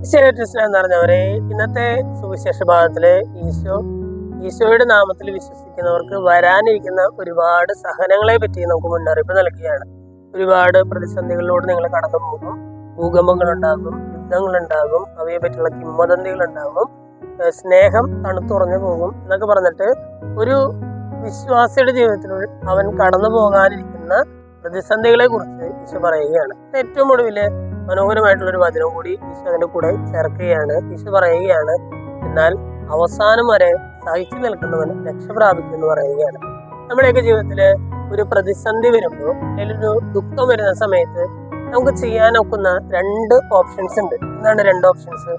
ഈശ്വരകൃഷ്ണൻ എന്ന് പറഞ്ഞവരെ, ഇന്നത്തെ സുവിശേഷ ഭാഗത്തില് ഈശോയുടെ നാമത്തിൽ വിശ്വസിക്കുന്നവർക്ക് വരാനിരിക്കുന്ന ഒരുപാട് സഹനങ്ങളെ പറ്റി നമുക്ക് മുന്നറിയിപ്പ് നൽകുകയാണ്. ഒരുപാട് പ്രതിസന്ധികളിലൂടെ നിങ്ങൾ കടന്നു പോകും. ഭൂകമ്പങ്ങൾ ഉണ്ടാകും, യുദ്ധങ്ങൾ ഉണ്ടാകും, അവയെ പറ്റിയുള്ള കിംവദന്തികൾ ഉണ്ടാകും, സ്നേഹം തണുത്തുറഞ്ഞു പോകും എന്നൊക്കെ പറഞ്ഞിട്ട് ഒരു വിശ്വാസിയുടെ ജീവിതത്തിൽ അവൻ കടന്നു പോകാനിരിക്കുന്ന പ്രതിസന്ധികളെ കുറിച്ച് ഈശോ പറയുകയാണ്. ഏറ്റവും ഒടുവില് മനോഹരമായിട്ടുള്ള ഒരു വചനം കൂടി ഈശോ അതിന്റെ കൂടെ ചേർക്കുകയാണ്. ഈശോ പറയുകയാണ്, എന്നാൽ അവസാനം വരെ സഹിച്ചു നിൽക്കുന്നവൻ രക്ഷ പ്രാപിക്കും എന്ന് പറയുകയാണ്. നമ്മുടെയൊക്കെ ജീവിതത്തില് ഒരു പ്രതിസന്ധി വരുമ്പോൾ അല്ലെങ്കിൽ ഒരു ദുഃഖം വരുന്ന സമയത്ത് നമുക്ക് ചെയ്യാനൊക്കുന്ന രണ്ട് ഓപ്ഷൻസ് ഉണ്ട്. എന്താണ് രണ്ട് ഓപ്ഷൻസ്?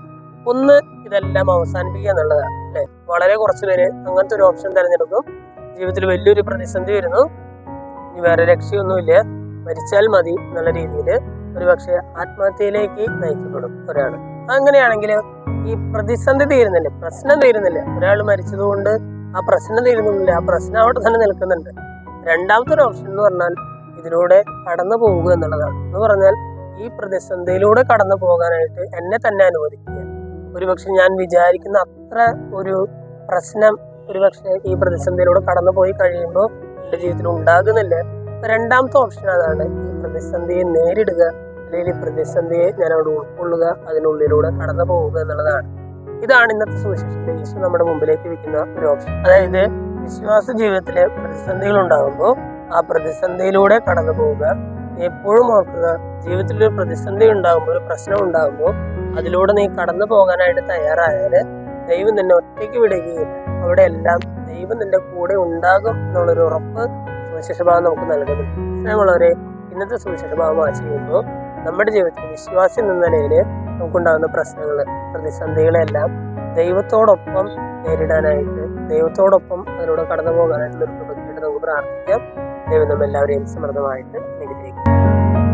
ഒന്ന്, ഇതെല്ലാം അവസാനിപ്പിക്കുക എന്നുള്ളതാണ് അല്ലെ. വളരെ കുറച്ചു പേര് അങ്ങനത്തെ ഒരു ഓപ്ഷൻ തിരഞ്ഞെടുക്കും. ജീവിതത്തിൽ വലിയൊരു പ്രതിസന്ധി വരുന്നു, ഇനി വേറെ രക്ഷയൊന്നുമില്ല, മരിച്ചാൽ മതി എന്നുള്ള രീതിയിൽ ഒരുപക്ഷെ ആത്മഹത്യയിലേക്ക് നയിക്കപ്പെടും ഒരാൾ. അങ്ങനെയാണെങ്കിൽ ഈ പ്രതിസന്ധി തീരുന്നില്ല, പ്രശ്നം തീരുന്നില്ല. ഒരാൾ മരിച്ചതുകൊണ്ട് ആ പ്രശ്നം തീരുന്നില്ല, ആ പ്രശ്നം അവിടെ തന്നെ നിൽക്കുന്നുണ്ട്. രണ്ടാമത്തെ ഒരു ഓപ്ഷൻ എന്ന് പറഞ്ഞാൽ ഇതിലൂടെ കടന്നു പോവുക എന്നുള്ളതാണ്. എന്ന് പറഞ്ഞാൽ ഈ പ്രതിസന്ധിയിലൂടെ കടന്നു പോകാനായിട്ട് എന്നെ തന്നെ അനുവദിക്കുക. ഒരുപക്ഷെ ഞാൻ വിചാരിക്കുന്ന അത്ര ഒരു പ്രശ്നം ഒരുപക്ഷെ ഈ പ്രതിസന്ധിയിലൂടെ കടന്നു പോയി കഴിയുമ്പോൾ എൻ്റെ ജീവിതത്തിൽ ഉണ്ടാകുന്നില്ല. രണ്ടാമത്തെ ഓപ്ഷൻ അതാണ്, ഈ പ്രതിസന്ധിയെ നേരിടുക, അല്ലെങ്കിൽ ഈ പ്രതിസന്ധിയെ ഞാൻ അവിടെ ഉൾക്കൊള്ളുക, അതിനുള്ളിലൂടെ കടന്നു പോവുക എന്നുള്ളതാണ്. ഇതാണ് ഇന്നത്തെ സുവിശേഷത്തിൽ ഈശോ നമ്മുടെ മുമ്പിലേക്ക് വെക്കുന്ന ഒരു ഓപ്ഷൻ. അതായത് വിശ്വാസ ജീവിതത്തിലെ പ്രതിസന്ധികൾ ഉണ്ടാകുമ്പോൾ ആ പ്രതിസന്ധിയിലൂടെ കടന്നു പോവുക. എപ്പോഴും ഓർക്കുക, ജീവിതത്തിൽ ഒരു പ്രതിസന്ധി ഉണ്ടാകുമ്പോൾ, ഒരു പ്രശ്നം ഉണ്ടാകുമ്പോൾ അതിലൂടെ നീ കടന്നു പോകാനായിട്ട് തയ്യാറായാല് ദൈവം നിന്നെ ഒറ്റയ്ക്ക് വിടുകയില്ല. അവിടെ എല്ലാം ദൈവം നിന്റെ കൂടെ ഉണ്ടാകും എന്നുള്ളൊരു ഉറപ്പ് സുവിശേഷ ഭാഗം നമുക്ക് നൽകുന്നു. സ്നേഹമുള്ളവരെ, ഇന്നത്തെ സുവിശേഷ ഭാഗം ആചരിക്കുമ്പോൾ നമ്മുടെ ജീവിതത്തിൽ വിശ്വാസി എന്ന നിലയിൽ നമുക്കുണ്ടാകുന്ന പ്രശ്നങ്ങള്, പ്രതിസന്ധികളെല്ലാം ദൈവത്തോടൊപ്പം നേരിടാനായിട്ട്, ദൈവത്തോടൊപ്പം അതിലൂടെ കടന്നു പോകാനായിട്ടുള്ള ഒരു കൃപയ്ക്കായിട്ട് നമുക്ക് പ്രാർത്ഥിക്കാം. ദൈവം നമ്മെല്ലാവരെയും സമൃദ്ധമായിട്ട് അനുഗ്രഹിക്കും.